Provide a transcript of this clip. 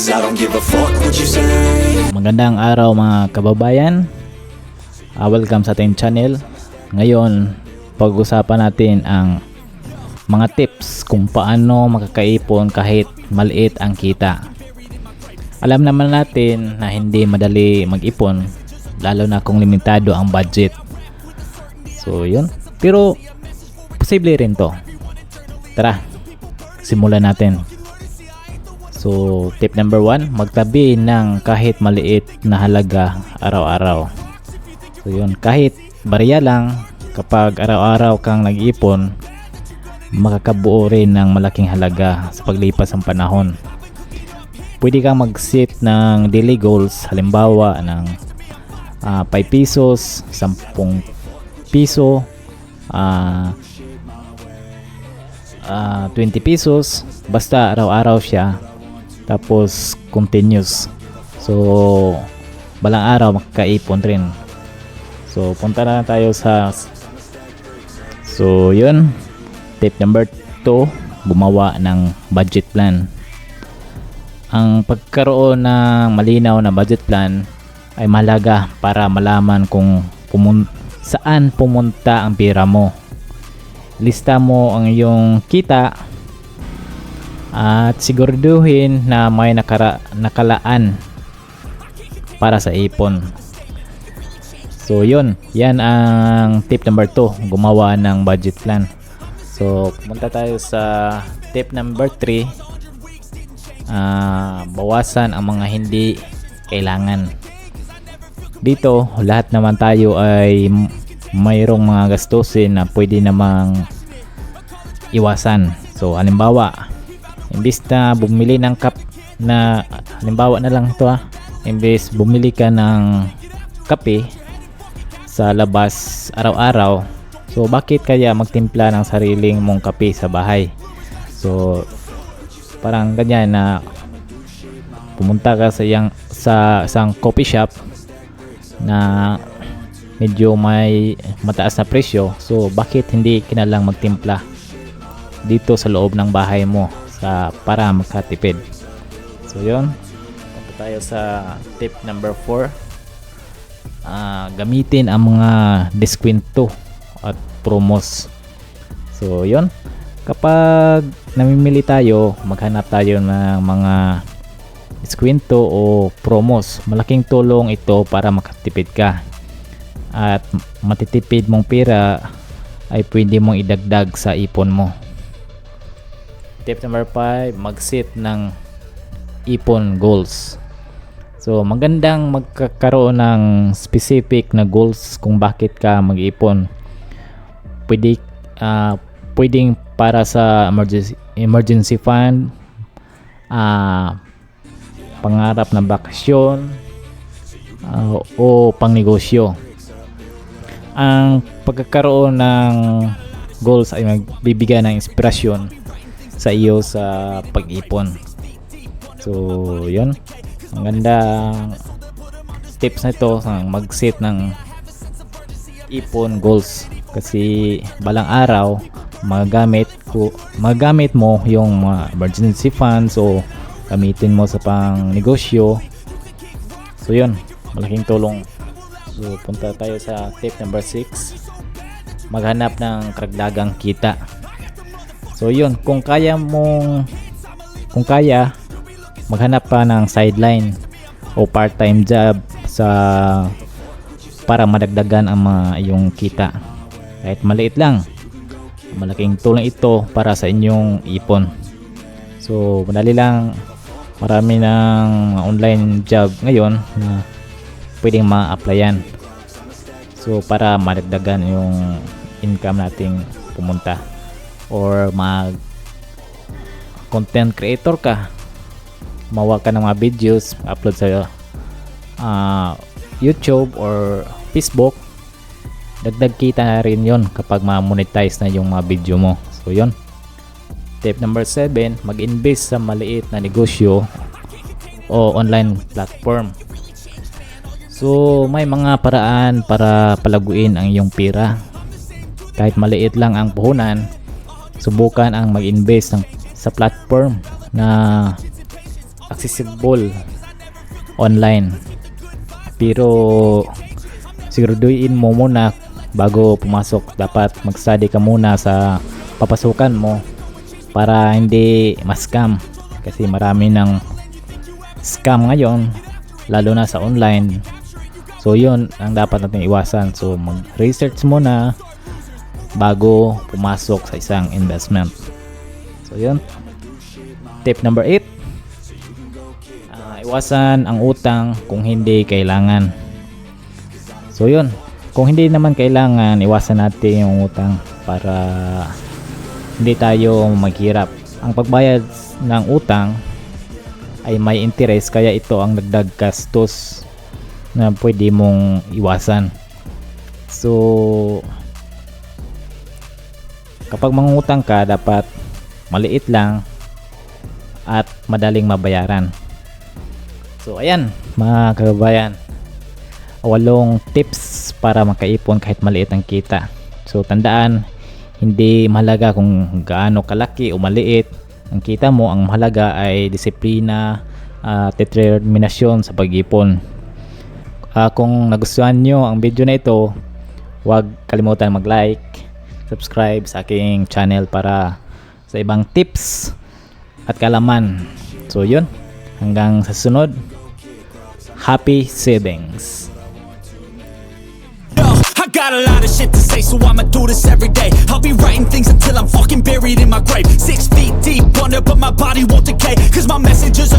cause I don't give a fuck what you say. Magandang araw mga kababayan. Welcome sa ating channel. Ngayon, pag-usapan natin ang mga tips kung paano makakaipon kahit maliit ang kita. Alam naman natin na hindi madali mag-ipon, lalo na kung limitado ang budget. So, yun. Pero, posible rin to. Tara, simulan natin. So, tip number 1, magtabi ng kahit maliit na halaga araw-araw. So, yun. Kahit barya lang, kapag araw-araw kang nag-ipon, makakabuo rin ng malaking halaga sa paglipas ng panahon. Pwede kang mag-set ng daily goals, halimbawa ng 5 pesos, 10 piso, 20 pesos, basta araw-araw siya, tapos continuous. So balang araw makakaipon rin. So punta na tayo sa yun, tip number 2, gumawa ng budget plan. Ang pagkaroon ng malinaw na budget plan ay mahalaga para malaman kung saan pumunta ang pera mo. Lista mo ang iyong kita at siguraduhin na may nakalaan para sa ipon. So yun, yan ang tip number 2, gumawa ng budget plan. So pumunta tayo sa tip number 3, bawasan ang mga hindi kailangan. Dito, lahat naman tayo ay mayroong mga gastusin na pwede namang iwasan. So halimbawa, imbis na bumili ng halimbawa na lang ito, imbis bumili ka ng kape sa labas araw-araw, so bakit kaya magtimpla ng sariling mong kape sa bahay? So parang ganyan na pumunta ka sa isang coffee shop na medyo may mataas na presyo, so bakit hindi kinalang magtimpla dito sa loob ng bahay mo para makatipid? So yun, punta tayo sa tip number 4, gamitin ang mga diskwento at promos. So yun, kapag namimili tayo, maghanap tayo ng mga diskwento o promos. Malaking tulong ito para makatipid ka, at matitipid mong pera ay pwede mong idagdag sa ipon mo. Tip number 5, mag-set ng ipon goals. So magandang magkakaroon ng specific na goals kung bakit ka mag-ipon. Pwedeng para sa emergency fund, pangarap na bakasyon, o pangnegosyo. Ang pagkakaroon ng goals ay magbibigay ng inspirasyon sa iyo sa pag-ipon. So yun, ang gandang tips na ito, mag-set ng ipon goals, kasi balang araw magamit mo yung mga emergency funds o gamitin mo sa pang negosyo. So yun, malaking tulong. So punta tayo sa tip number 6, maghanap ng karagdagang kita. So yun, kung kaya maghanap pa ng sideline o part-time job para madagdagan ang iyong kita. Kahit maliit lang, malaking tulong ito para sa inyong ipon. So madali lang, marami ng online job ngayon na pwedeng ma-applyan. So para madagdagan yung income nating pumunta, or mag content creator ka, gumawa ka ng mga videos, upload sa YouTube or Facebook, dagdag kita na rin yon kapag ma-monetize na yung mga video mo. So yon. Tip number 7, mag-invest sa maliit na negosyo o online platform. So may mga paraan para palaguin ang iyong pera. Kahit maliit lang ang puhunan, subukan ang mag-invest sa platform na accessible online. Pero siguraduhin mo muna bago pumasok, dapat mag-study ka muna sa papasukan mo para hindi ma-scam, kasi marami ng scam ngayon lalo na sa online. So yun ang dapat natin iwasan. So mag-research muna bago pumasok sa isang investment. So yun, tip number 8, iwasan ang utang kung hindi kailangan. So yun, kung hindi naman kailangan, iwasan natin yung utang para hindi tayo maghirap. Ang pagbayad ng utang ay may interest, kaya ito ang dagdag gastos na pwede mong iwasan. So kapag mangungutang ka, dapat maliit lang at madaling mabayaran. So ayan mga kababayan, 8 tips para makaipon kahit maliit ang kita. So tandaan, hindi mahalaga kung gaano kalaki o maliit ang kita mo. Ang mahalaga ay disiplina at determinasyon sa pag-ipon. Kung nagustuhan nyo ang video na ito, huwag kalimutan mag-like, subscribe sa aking channel para sa ibang tips at kalaman. So yun, hanggang sa sunod, happy savings. I got a lot of shit to say, so I'ma do this every day. I'll be writing things until I'm fucking buried in my grave. 6 feet deep under, but my body won't decay, cause my messages